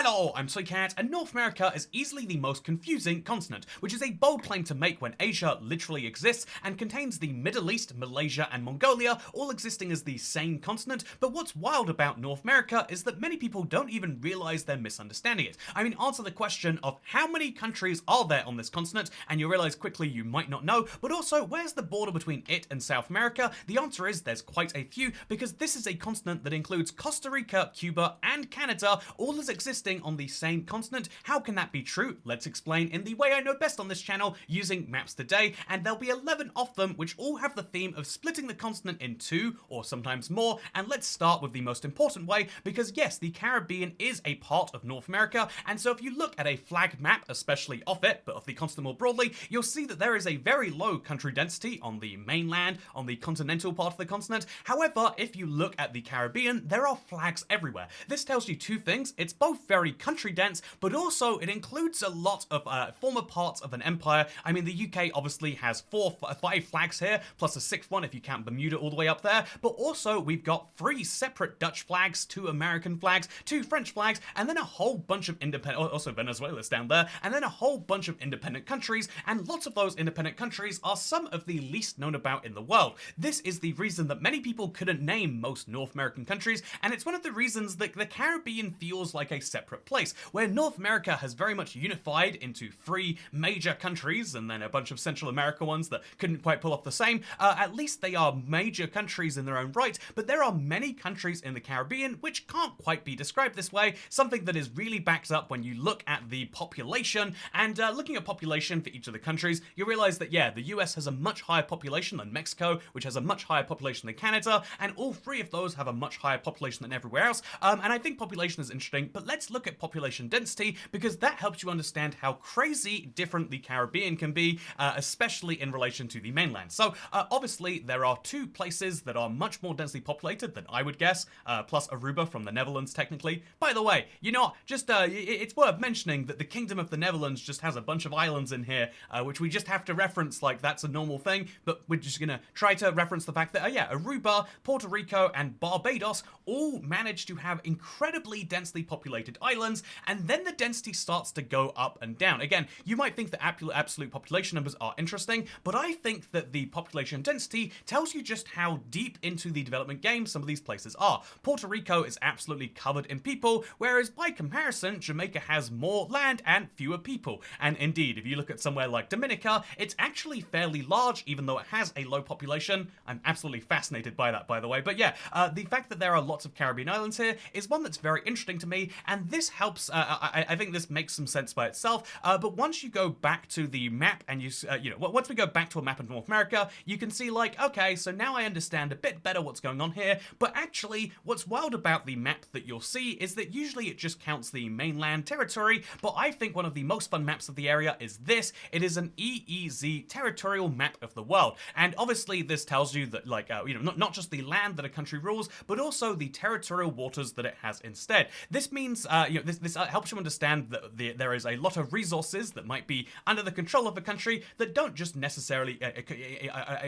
Hello, I'm Soycat, and North America is easily the most confusing continent, which is a bold claim to make when Asia literally exists and contains the Middle East, Malaysia, and Mongolia all existing as the same continent. But what's wild about North America is that many people don't even realize they're misunderstanding it. I mean, answer the question of how many countries are there on this continent, and you realize quickly you might not know, but also where's the border between it and South America? The answer is there's quite a few, because this is a continent that includes Costa Rica, Cuba, and Canada, all as existing on the same continent. How can that be true? Let's explain in the way I know best on this channel, using maps today, and there'll be 11 of them which all have the theme of splitting the continent in two, or sometimes more, and let's start with the most important way, because yes, the Caribbean is a part of North America, and so if you look at a flag map, especially of it, but of the continent more broadly, you'll see that there is a very low country density on the mainland, on the continental part of the continent. However, if you look at the Caribbean, there are flags everywhere. This tells you two things. It's both very country dense, but also it includes a lot of former parts of an empire. I mean, the UK obviously has five flags here, plus a sixth one if you count Bermuda all the way up there, but also we've got 3 separate Dutch flags, 2 American flags, 2 French flags, and then a whole bunch of independent, also Venezuela's down there, and then a whole bunch of independent countries, and lots of those independent countries are some of the least known about in the world. This is the reason that many people couldn't name most North American countries, and it's one of the reasons that the Caribbean feels like a separate place, where North America has very much unified into 3 major countries and then a bunch of Central America ones that couldn't quite pull off the same. At least they are major countries in their own right, but there are many countries in the Caribbean which can't quite be described this way, something that is really backed up when you look at the population, and looking at population for each of the countries, you realize that yeah, the US has a much higher population than Mexico, which has a much higher population than Canada, and all 3 of those have a much higher population than everywhere else, and I think population is interesting, but let's look at population density, because that helps you understand how crazy different the Caribbean can be, especially in relation to the mainland. So obviously there are 2 places that are much more densely populated than I would guess, plus Aruba from the Netherlands technically. By the way, you know, just it's worth mentioning that the Kingdom of the Netherlands just has a bunch of islands in here, which we just have to reference like that's a normal thing, but we're just gonna try to reference the fact that, yeah, Aruba, Puerto Rico, and Barbados all manage to have incredibly densely populated islands, and then the density starts to go up and down. Again, you might think that absolute population numbers are interesting, but I think that the population density tells you just how deep into the development game some of these places are. Puerto Rico is absolutely covered in people, whereas by comparison, Jamaica has more land and fewer people. And indeed, if you look at somewhere like Dominica, it's actually fairly large, even though it has a low population. I'm absolutely fascinated by that, by the way. But yeah, the fact that there are lots of Caribbean islands here is one that's very interesting to me, and this helps. I think this makes some sense by itself. But once you go back to the map, and you know, once we go back to a map of North America, you can see like, okay, so now I understand a bit better what's going on here. But actually, what's wild about the map that you'll see is that usually it just counts the mainland territory. But I think one of the most fun maps of the area is this. It is an EEZ territorial map of the world, and obviously this tells you that like you know, not just the land that a country rules, but also the territorial waters that it has instead. This means you know, this helps you understand that there is a lot of resources that might be under the control of a country that don't just necessarily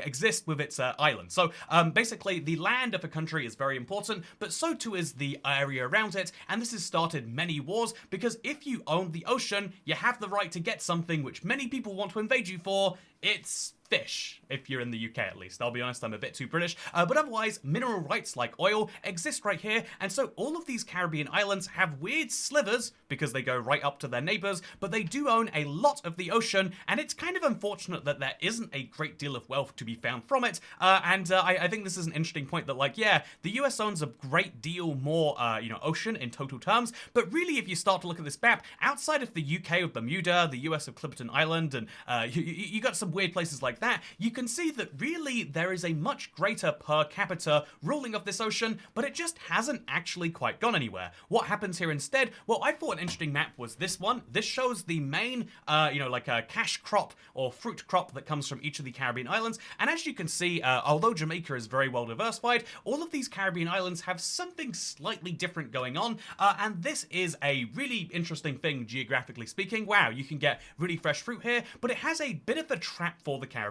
exist with its islands. So basically, the land of a country is very important, but so too is the area around it, and this has started many wars, because if you own the ocean, you have the right to get something which many people want to invade you for. It's fish, if you're in the UK at least. I'll be honest, I'm a bit too British, but otherwise, mineral rights like oil exist right here, and so all of these Caribbean islands have weird slivers, because they go right up to their neighbours, but they do own a lot of the ocean, and it's kind of unfortunate that there isn't a great deal of wealth to be found from it, and I think this is an interesting point that, like, yeah, the US owns a great deal more, you know, ocean in total terms, but really, if you start to look at this map, outside of the UK of Bermuda, the US of Clipperton Island, and you got some weird places like that, you can see that really there is a much greater per capita ruling of this ocean, but it just hasn't actually quite gone anywhere. What happens here instead? Well, I thought an interesting map was this one. This shows the main, you know, like a cash crop or fruit crop that comes from each of the Caribbean islands, and as you can see, although Jamaica is very well diversified, all of these Caribbean islands have something slightly different going on, and this is a really interesting thing geographically speaking. Wow, you can get really fresh fruit here, but it has a bit of a trap for the Caribbean.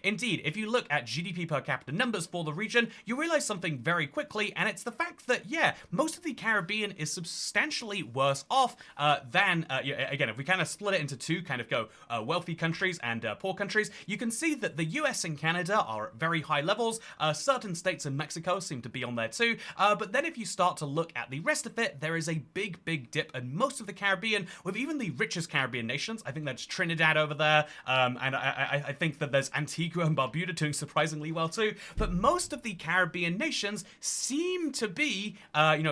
Indeed, if you look at GDP per capita numbers for the region, you realize something very quickly, and it's the fact that, yeah, most of the Caribbean is substantially worse off off than, again, if we kind of split it into two, kind of go wealthy countries and poor countries, you can see that the US and Canada are at very high levels. Certain states in Mexico seem to be on there too. But then if you start to look at the rest of it, there is a big dip in most of the Caribbean, with even the richest Caribbean nations. I think that's Trinidad over there, and I think that there's Antigua and Barbuda doing surprisingly well too. But most of the Caribbean nations seem to be,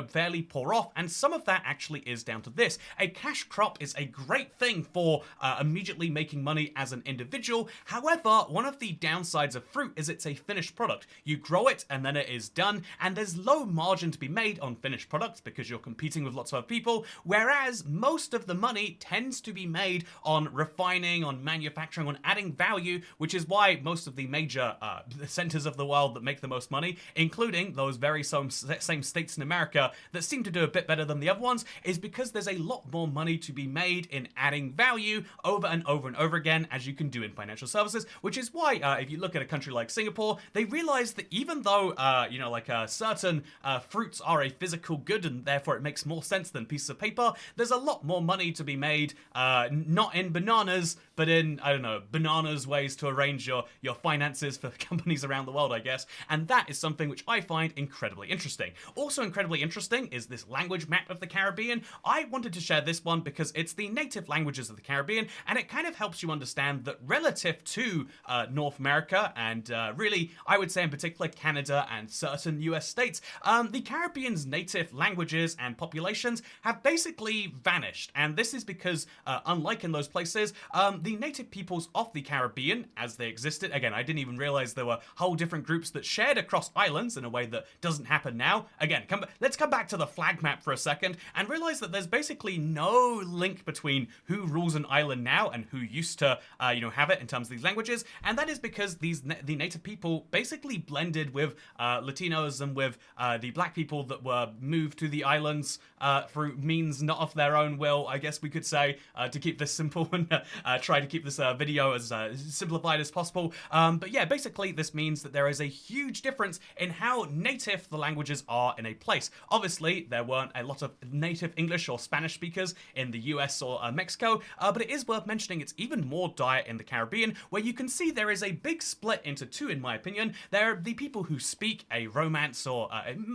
fairly poor off, and some of that actually is down to this. A cash crop is a great thing for immediately making money as an individual. However, one of the downsides of fruit is it's a finished product. You grow it and then it is done, and there's low margin to be made on finished products because you're competing with lots of other people, whereas most of the money tends to be made on refining, on manufacturing, on adding value, which is why most of the major centers of the world that make the most money, including those very same states in America that seem to do a bit better than the other ones, is because there's a lot more money to be made in adding value over and over and over again, as you can do in financial services, which is why if you look at a country like Singapore, they realize that even though, certain fruits are a physical good and therefore it makes more sense than pieces of paper, there's a lot more money to be made, not in bananas, but in, I don't know, bananas ways to arrange your finances for companies around the world, I guess. And that is something which I find incredibly interesting. Also incredibly interesting is this language map of the Caribbean. I wanted to share this one because it's the native languages of the Caribbean, and it kind of helps you understand that relative to North America, and really, I would say in particular Canada and certain US states, the Caribbean's native languages and populations have basically vanished. And this is because, unlike in those places, the native peoples of the Caribbean, as they existed, again, I didn't even realize there were whole different groups that shared across islands in a way that doesn't happen now. Again, let's come back to the flag map for a second and realize that there's basically no link between who rules an island now and who used to, have it in terms of these languages. And that is because the native people basically blended with Latinos and with the black people that were moved to the islands through means not of their own will, I guess we could say, to keep this simple and try to keep this video as simplified as possible. But yeah, basically this means that there is a huge difference in how native the languages are in a place. Obviously, there weren't a lot of native English or Spanish speakers in the US or Mexico, but it is worth mentioning it's even more dire in the Caribbean, where you can see there is a big split into two, in my opinion. There are the people who speak a Romance or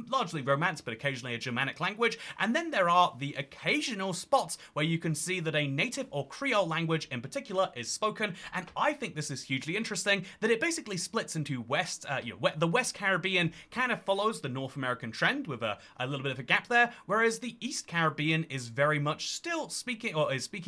largely Romance, but occasionally a Germanic language, and then there are the occasional spots where you can see that a native or Creole language in particular is spoken, and I think this is hugely interesting, that it basically splits into the West Caribbean kind of follows the North American trend with a little bit of a gap there, whereas the East Caribbean is very much still speaking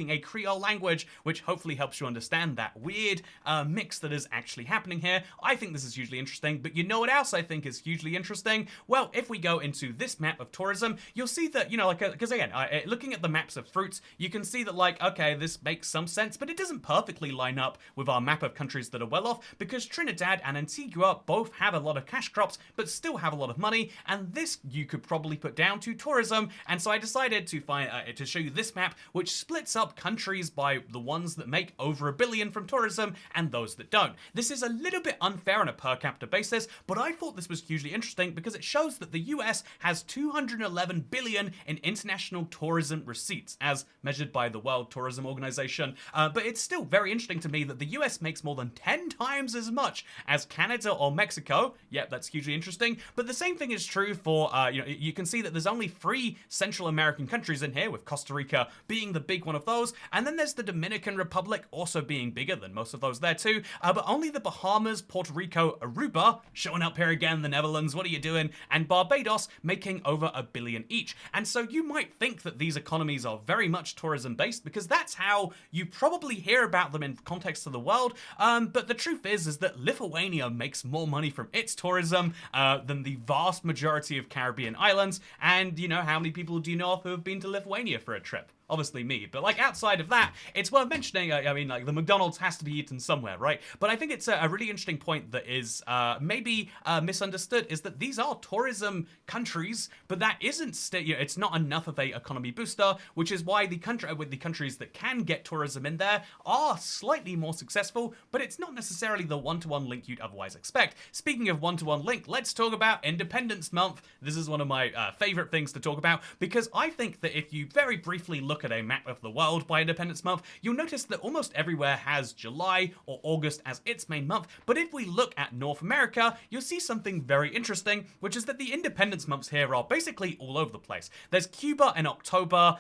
a Creole language, which hopefully helps you understand that weird mix that is actually happening here. I think this is hugely interesting, but you know what else I think is hugely interesting? Well, if we go into this map of tourism, you'll see that, because again, looking at the maps of fruits, you can see that, okay, this makes some sense, but it doesn't perfectly line up with our map of countries that are well off, because Trinidad and Antigua both have a lot of cash crops, but still have a lot of money, and this you could probably put down to tourism. And so I decided to show you this map, which splits up countries by the ones that make over $1 billion from tourism and those that don't. This is a little bit unfair on a per capita basis, but I thought this was hugely interesting because it shows that the US has $211 billion in international tourism receipts, as measured by the World Tourism Organization. But it's still very interesting to me that the US makes more than 10 times as much as Canada or Mexico. Yep, that's hugely interesting. But the same thing is true for, you can see that there's only 3 Central American countries in here, with Costa Rica being the big one of those. And then there's the Dominican Republic also being bigger than most of those there too. But only the Bahamas, Puerto Rico, Aruba, showing up here again, the Netherlands, what are you doing? And Barbados making over $1 billion each. And so you might think that these economies are very much tourism based because that's how you probably hear about them in context of the world. But the truth is that Lithuania makes more money from its tourism than the vast majority of Caribbean islands. And how many people do you know of who have been to Lithuania for a trip? Obviously me, but outside of that, it's worth mentioning, the McDonald's has to be eaten somewhere, right? But I think it's a really interesting point that is maybe misunderstood, is that these are tourism countries, but that isn't, it's not enough of a economy booster, which is why the countries that can get tourism in there are slightly more successful, but it's not necessarily the one-to-one link you'd otherwise expect. Speaking of one-to-one link, let's talk about Independence Month. This is one of my favorite things to talk about, because I think that if you very briefly look at a map of the world by Independence Month, you'll notice that almost everywhere has July or August as its main month, but if we look at North America, you'll see something very interesting, which is that the Independence Months here are basically all over the place. There's Cuba in October,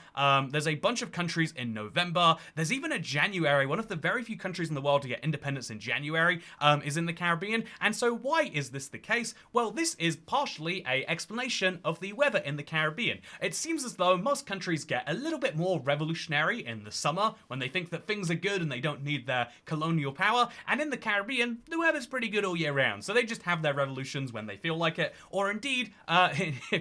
there's a bunch of countries in November, there's even a January. One of the very few countries in the world to get independence in January is in the Caribbean. And so why is this the case? Well, this is partially an explanation of the weather in the Caribbean. It seems as though most countries get a little bit more revolutionary in the summer when they think that things are good and they don't need their colonial power. And in the Caribbean, the weather's pretty good all year round. So they just have their revolutions when they feel like it. Or indeed,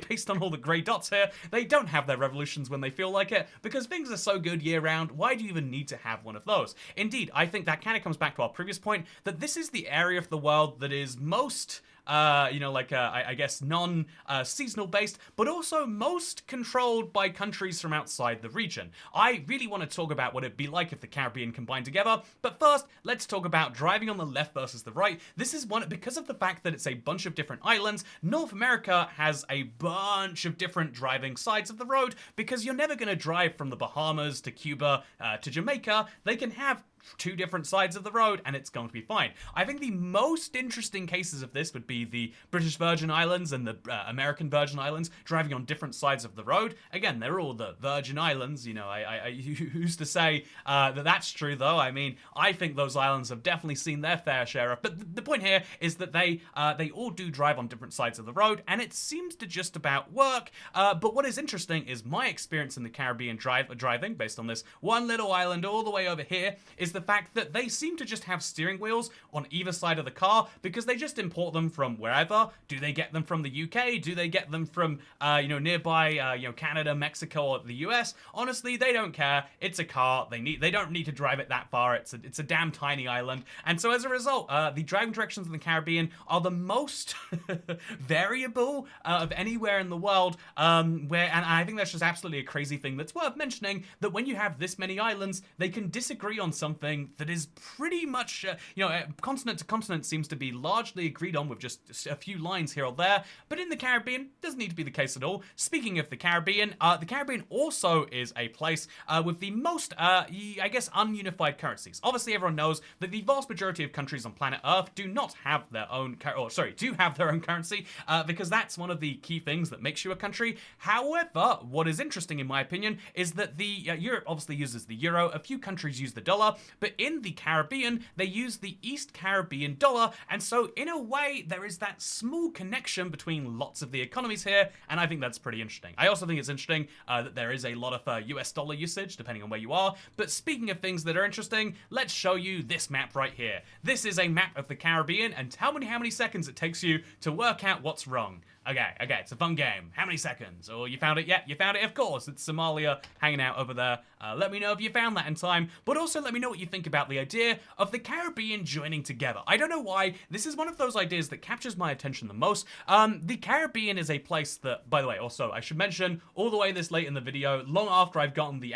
based on all the grey dots here, they don't have their revolutions when they feel like it because things are so good year round. Why do you even need to have one of those? Indeed, I think that kind of comes back to our previous point that this is the area of the world that is most I guess non-seasonal based, but also most controlled by countries from outside the region. I really want to talk about what it'd be like if the Caribbean combined together, but first, let's talk about driving on the left versus the right. This is because of the fact that it's a bunch of different islands, North America has a bunch of different driving sides of the road, because you're never going to drive from the Bahamas to Cuba to Jamaica. They can have two different sides of the road and it's going to be fine. I think the most interesting cases of this would be the British Virgin Islands and the American Virgin Islands driving on different sides of the road. Again, they're all the Virgin Islands, you know, who's to say that that's true though? I mean, I think those islands have definitely seen their fair share of, but the point here is that they all do drive on different sides of the road and it seems to just about work, but what is interesting is my experience in the Caribbean driving, based on this one little island all the way over here, is the fact that they seem to just have steering wheels on either side of the car because they just import them from wherever. Do they get them from the UK? Do they get them from nearby Canada, Mexico, or the US? Honestly, they don't care. It's a car. They don't need to drive it that far. It's a damn tiny island. And so as a result, the driving directions in the Caribbean are the most variable of anywhere in the world, and I think that's just absolutely a crazy thing that's worth mentioning, that when you have this many islands, they can disagree on something that is pretty much, continent to continent seems to be largely agreed on with just a few lines here or there, but in the Caribbean, doesn't need to be the case at all. Speaking of the Caribbean also is a place with the most, ununified currencies. Obviously, everyone knows that the vast majority of countries on planet Earth do have their own currency, because that's one of the key things that makes you a country. However, what is interesting in my opinion is that Europe obviously uses the euro, a few countries use the dollar, but in the Caribbean, they use the East Caribbean dollar, and so in a way, there is that small connection between lots of the economies here, and I think that's pretty interesting. I also think it's interesting that there is a lot of US dollar usage, depending on where you are, but speaking of things that are interesting, let's show you this map right here. This is a map of the Caribbean, and tell me how many seconds it takes you to work out what's wrong. Okay, it's a fun game. How many seconds? Oh, you found it? Yeah, you found it, of course. It's Somalia hanging out over there. Let me know if you found that in time, but also let me know what you think about the idea of the Caribbean joining together. I don't know why, this is one of those ideas that captures my attention the most. The Caribbean is a place that, by the way, also, I should mention, all the way this late in the video, long after I've gotten the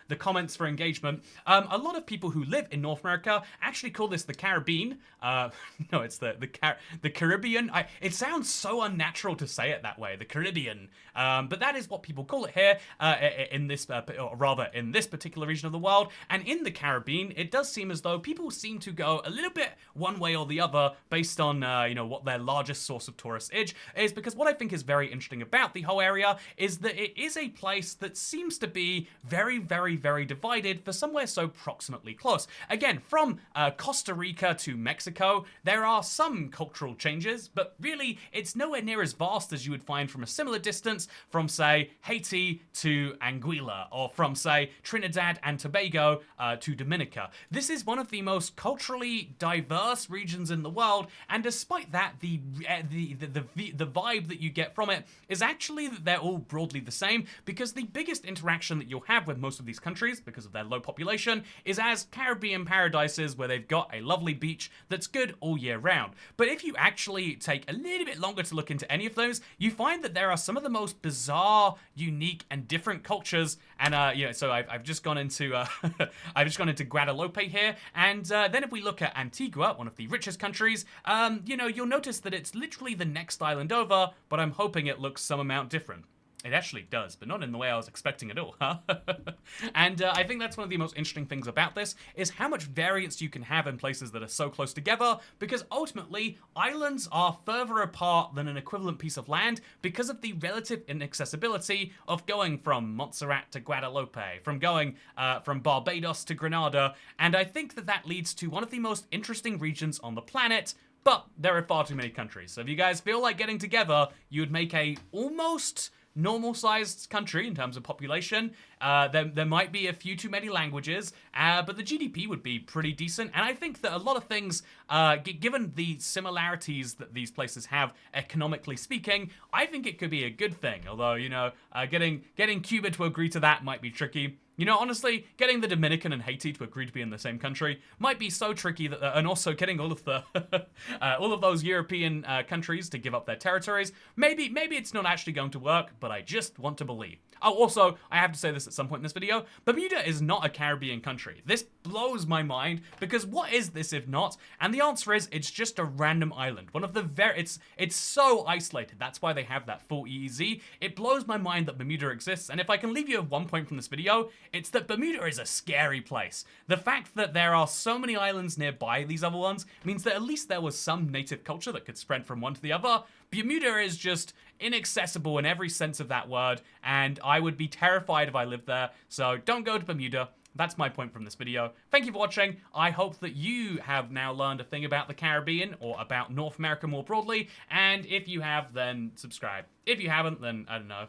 the comments for engagement, a lot of people who live in North America actually call this the Caribbean. No, it's the Caribbean. It sounds so unnatural to say it that way, the Caribbean. But that is what people call it here, in this, or rather in this particular region of the world. And in the Caribbean, it does seem as though people seem to go a little bit one way or the other based on, what their largest source of tourists is, because what I think is very interesting about the whole area is that it is a place that seems to be very, very, very divided for somewhere so proximately close. Again, from Costa Rica to Mexico, there are some cultural changes, but really, it's nowhere near as vast as you would find from a similar distance from, say, Haiti to Anguilla, or from, say, Trinidad and Tobago to Dominica. This is one of the most culturally diverse regions in the world, and despite that, the vibe that you get from it is actually that they're all broadly the same, because the biggest interaction that you'll have with most of these countries, because of their low population, is as Caribbean paradises where they've got a lovely beach that's good all year round. But if you actually take a little bit longer to look into any of those, you find that there are some of the most bizarre, unique, and different cultures. And so I've just gone into Guadeloupe here, and then if we look at Antigua, one of the richest countries, you'll notice that it's literally the next island over, but I'm hoping it looks some amount different. It actually does, but not in the way I was expecting at all, huh? And I think that's one of the most interesting things about this, is how much variance you can have in places that are so close together, because ultimately, islands are further apart than an equivalent piece of land because of the relative inaccessibility of going from Montserrat to Guadeloupe, from going from Barbados to Grenada, and I think that that leads to one of the most interesting regions on the planet, but there are far too many countries. So if you guys feel like getting together, you would make a almost normal-sized country in terms of population. There might be a few too many languages, but the GDP would be pretty decent. And I think that a lot of things, given the similarities that these places have economically speaking, I think it could be a good thing. Although, you know, getting Cuba to agree to that might be tricky. You know, honestly, getting the Dominican and Haiti to agree to be in the same country might be so tricky that, and also getting all of the, all of those European countries to give up their territories, maybe it's not actually going to work, but I just want to believe. Oh, also, I have to say this at some point in this video, Bermuda is not a Caribbean country. This blows my mind, because what is this if not? And the answer is, it's just a random island. One of the it's so isolated, that's why they have that full EEZ. It blows my mind that Bermuda exists, and if I can leave you with one point from this video, it's that Bermuda is a scary place. The fact that there are so many islands nearby these other ones means that at least there was some native culture that could spread from one to the other. Bermuda is just inaccessible in every sense of that word, and I would be terrified if I lived there, so don't go to Bermuda. That's my point from this video. Thank you for watching. I hope that you have now learned a thing about the Caribbean, or about North America more broadly, and if you have, then subscribe. If you haven't, then I don't know.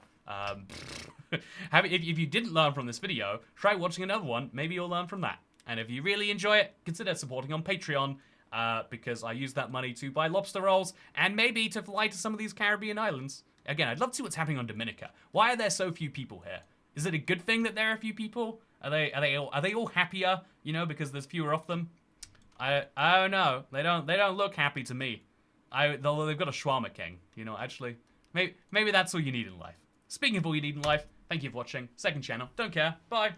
If you didn't learn from this video, try watching another one. Maybe you'll learn from that. And if you really enjoy it, consider supporting on Patreon, because I use that money to buy lobster rolls and maybe to fly to some of these Caribbean islands. Again, I'd love to see what's happening on Dominica. Why are there so few people here? Is it a good thing that there are a few people? Are they all happier? You know, because there's fewer of them. I don't know. They don't look happy to me. Although they've got a shawarma king. You know, actually, maybe that's all you need in life. Speaking of all you need in life, thank you for watching. Second channel. Don't care. Bye.